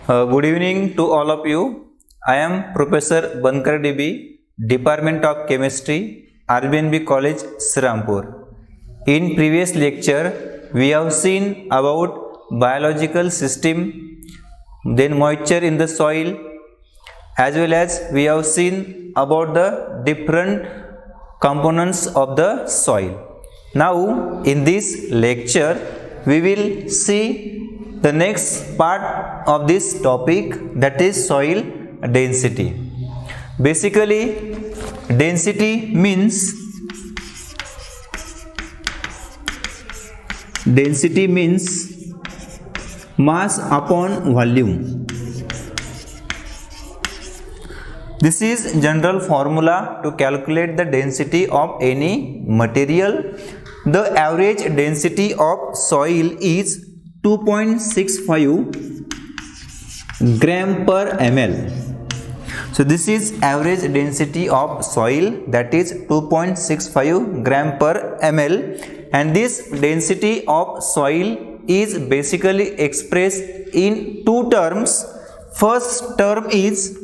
Good evening to all of you. I am Professor Bankar DB, Department of Chemistry, RBNB College, Srirampur. In previous lecture, we have seen about biological system, then moisture in the soil, as well as we have seen about the different components of the soil. Now, in this lecture, we will see the next part of this topic, that is soil density. Basically, density means mass upon volume. This is general formula to calculate the density of any material. The average density of soil is 2.65 gram per ml. So this is average density of soil, that is 2.65 gram per ml, and this density of soil is basically expressed in two terms. First term is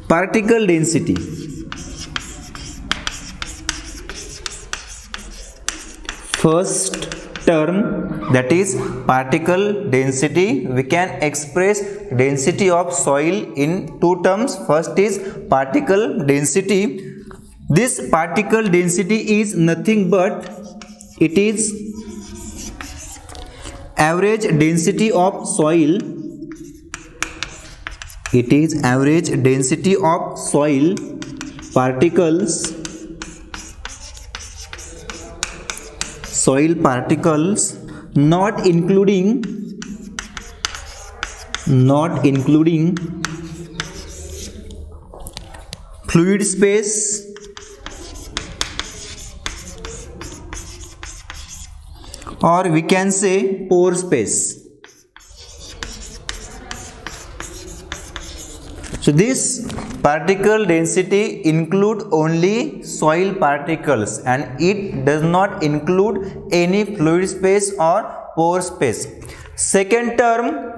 particle density. First term, that is particle density. We can express density of soil in two terms. First is particle density. This particle density is nothing but it is average density of soil. It is average density of soil particles not including fluid space or we can say pore space. So this particle density include only soil particles and it does not include any fluid space or pore space. Second term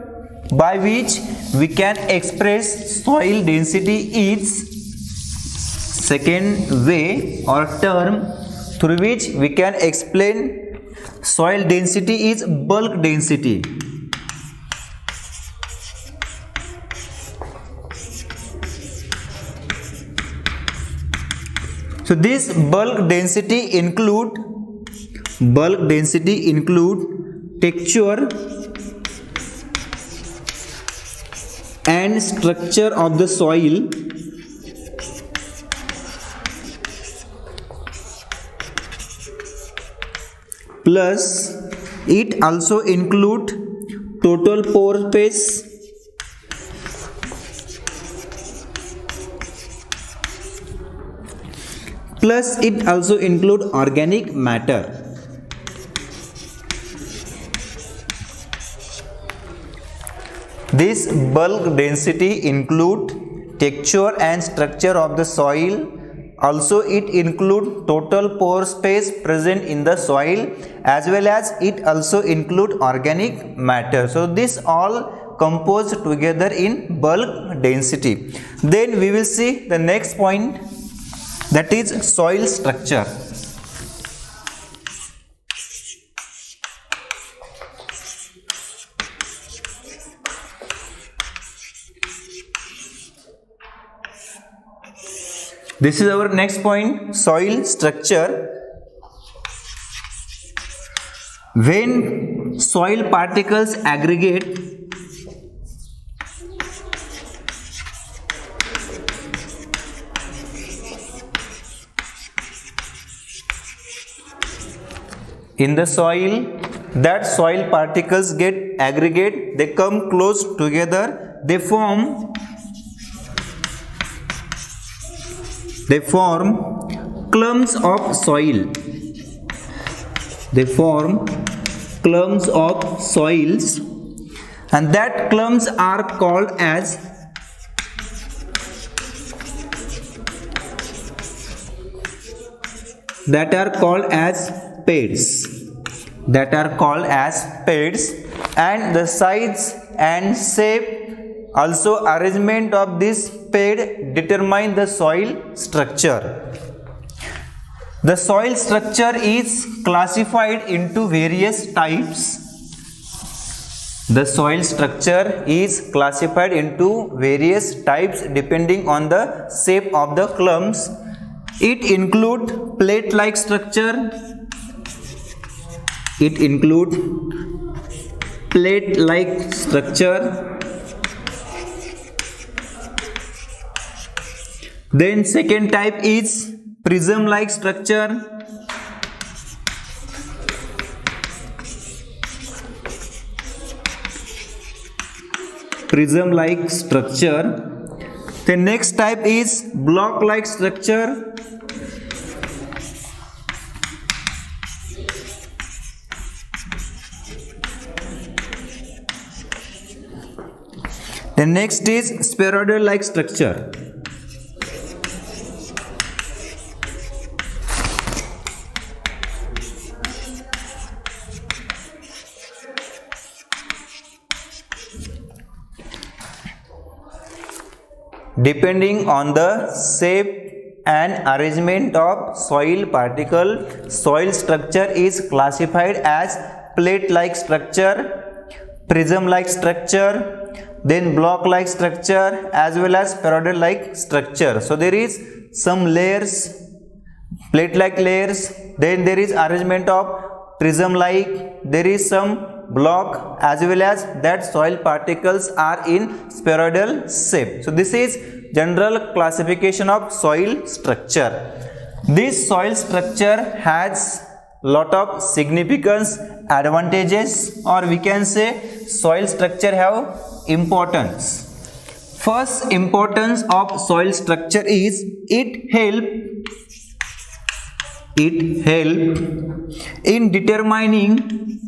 by which we can express soil density is, second way or term through which we can explain soil density is bulk density. So this bulk density include texture and structure of the soil, plus it also include total pore space, plus it also include organic matter. This bulk density include texture and structure of the soil. Also it include total pore space present in the soil, as well as it also include organic matter. So this all composed together in bulk density. Then we will see the next point, that is soil structure. This is our next point, soil structure. When soil particles aggregate, in the soil, that soil particles get aggregate, they come close together, they form clumps of soil. They form clumps of soils, and that clumps are called as beds. And the size and shape, also arrangement of this bed determine the soil structure. The soil structure is classified into various types. The soil structure is classified into various types depending on the shape of the clumps. It include plate-like structure. It include plate-like structure. Then second type is prism-like structure. Prism-like structure. The next type is block-like structure. The next is spheroidal-like structure. Depending on the shape and arrangement of soil particle, soil structure is classified as plate-like structure, prism-like structure, then block-like structure, as well as spheroidal-like structure. So there is some layers, plate-like layers, then there is arrangement of prism-like, there is some block, as well as that soil particles are in spheroidal shape. So this is general classification of soil structure. This soil structure has lot of significance, advantages, or we can say soil structure have importance. First importance of soil structure is it help in determining,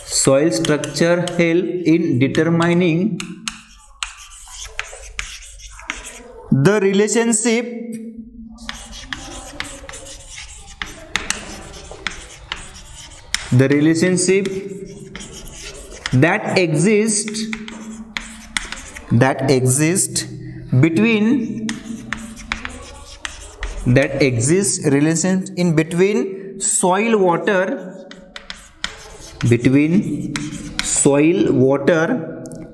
soil structure help in determining the relationship that exists relation in between soil water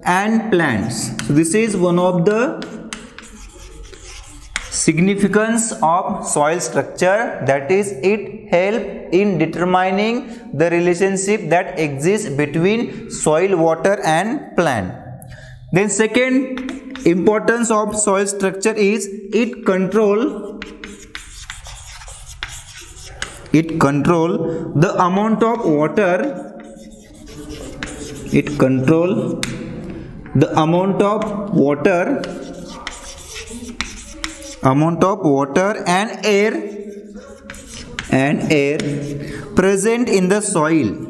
and plants. So this is one of the significance of soil structure, that is it help in determining the relationship that exists between soil, water and plant. Then second importance of soil structure is it control the amount of water, and air present in the soil.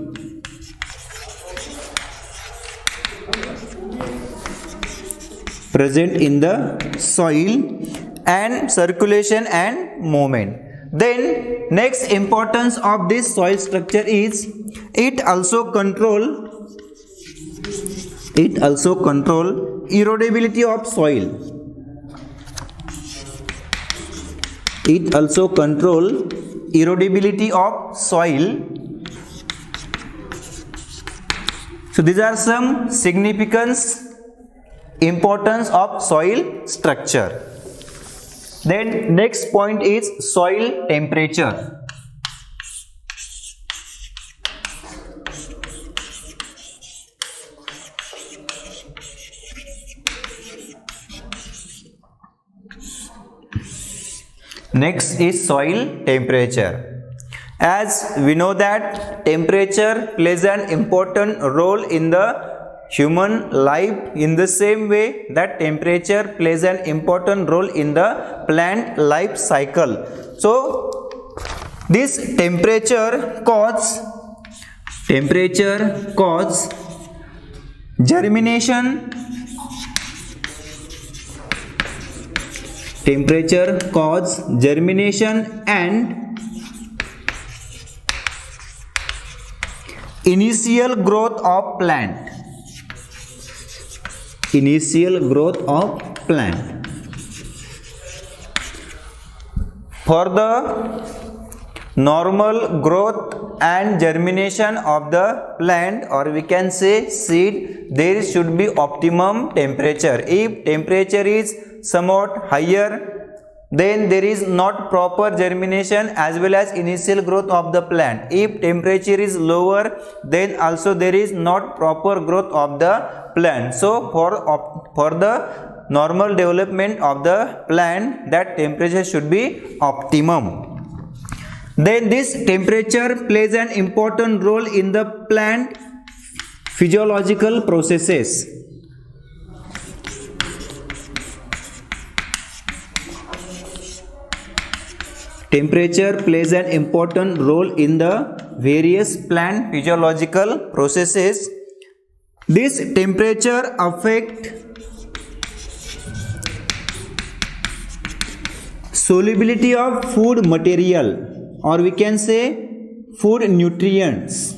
And circulation and movement. Then next importance of this soil structure is it also control erodibility of soil. So these are some significance, importance of soil structure. Then next point is soil temperature. Next is soil temperature. As we know that temperature plays an important role in the human life, in the same way that temperature plays an important role in the plant life cycle. So this temperature causes germination, and initial growth of plant. initial growth of plant. For the normal growth and germination of the plant, or we can say seed, there should be optimum temperature. If temperature is somewhat higher, then there is not proper germination as well as initial growth of the plant. If temperature is lower, then also there is not proper growth of the plant. So for the normal development of the plant, that temperature should be optimum. Then this temperature plays an important role in the plant physiological processes. Temperature plays an important role in the various plant physiological processes. This temperature affects solubility of food material, or we can say food nutrients.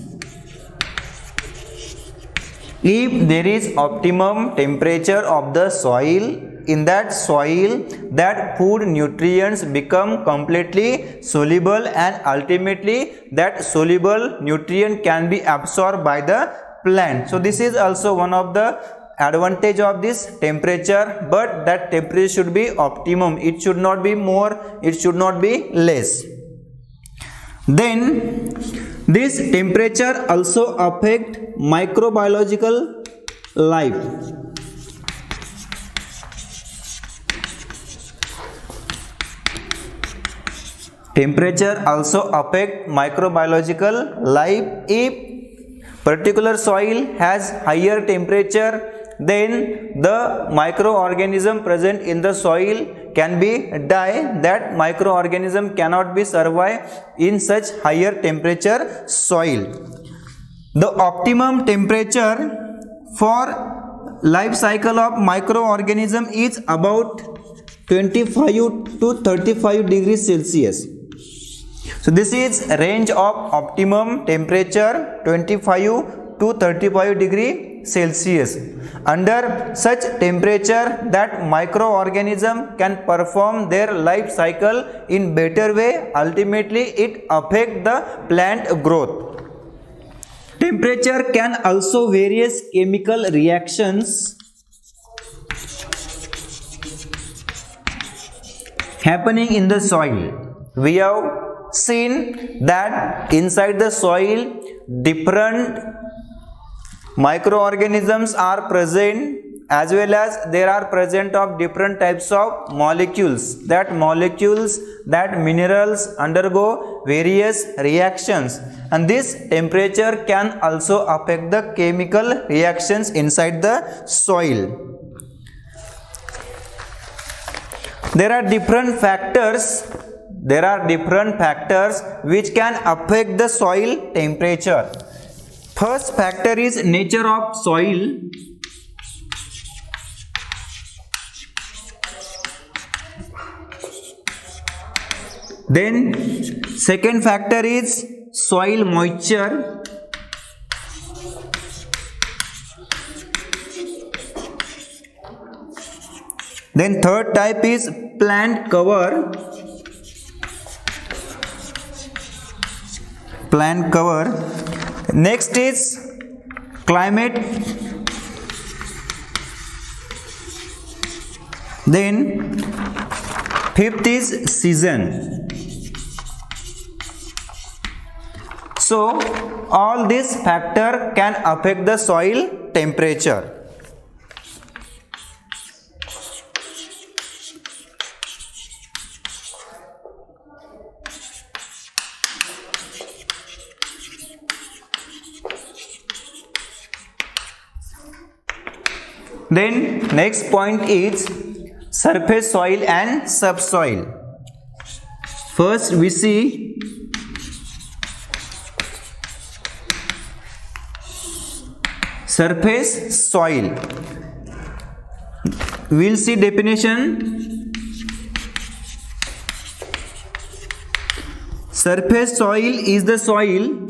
If there is optimum temperature of the soil, in that soil, that food nutrients become completely soluble, and ultimately that soluble nutrient can be absorbed by the plant. So this is also one of the advantage of this temperature, but that temperature should be optimum. It should not be more, it should not be less. Then this temperature also affect microbiological life. Temperature also affect microbiological life. If particular soil has higher temperature, then the microorganism present in the soil can be die. That microorganism cannot be survive in such higher temperature soil. The optimum temperature for life cycle of microorganism is about 25 to 35 degrees Celsius. So this is range of optimum temperature 25 to 35 degree Celsius. Under such temperature, that microorganism can perform their life cycle in better way. Ultimately, it affects the plant growth. Temperature can also various chemical reactions happening in the soil. We have seen that inside the soil different microorganisms are present, as well as there are present of different types of molecules. That molecules, that minerals undergo various reactions, and this temperature can also affect the chemical reactions inside the soil. There are different factors which can affect the soil temperature. First factor is nature of soil. Then second factor is soil moisture. Then third type is plant cover. Next is climate. Then fifth is season. So all these factors can affect the soil temperature. Then next point is surface soil and subsoil. First we see surface soil. We will see definition. Surface soil is the soil.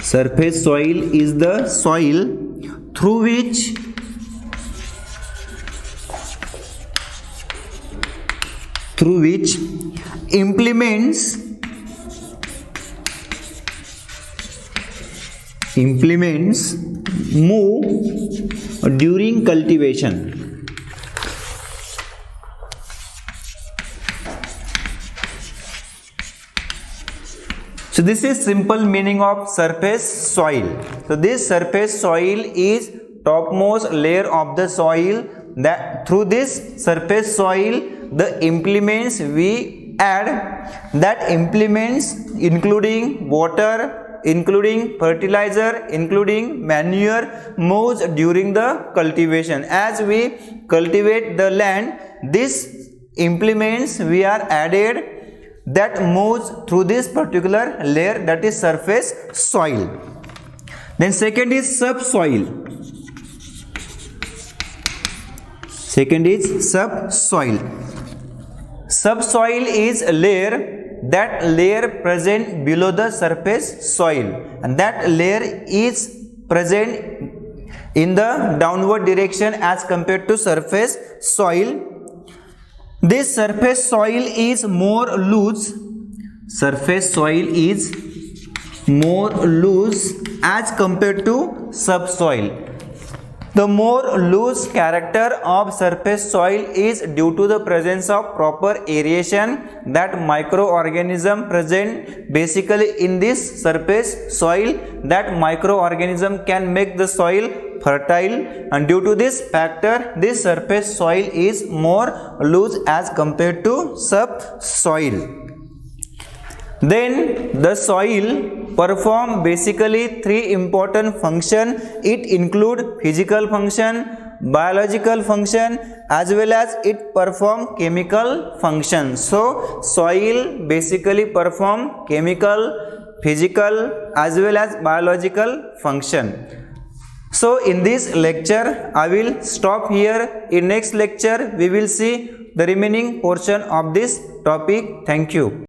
Surface soil is the soil through which through which implements move during cultivation. So this is simple meaning of surface soil. So this surface soil is topmost layer of the soil. That through this surface soil, the implements we add, that implements including water, including fertilizer, including manure, moves during the cultivation. As we cultivate the land, these implements we are added that moves through this particular layer, that is surface soil. Then second is subsoil. Second is subsoil. Subsoil is a layer, that layer present below the surface soil, and that layer is present in the downward direction as compared to surface soil. This surface soil is more loose. Surface soil is more loose as compared to subsoil. The more loose character of surface soil is due to the presence of proper aeration, that microorganism present basically in this surface soil, that microorganism can make the soil fertile, and due to this factor this surface soil is more loose as compared to subsoil. Then the soil perform basically three important function. It include physical function, biological function, as well as it perform chemical function. So soil basically perform chemical, physical, as well as biological function. So in this lecture I will stop here. In next lecture we will see the remaining portion of this topic. Thank you.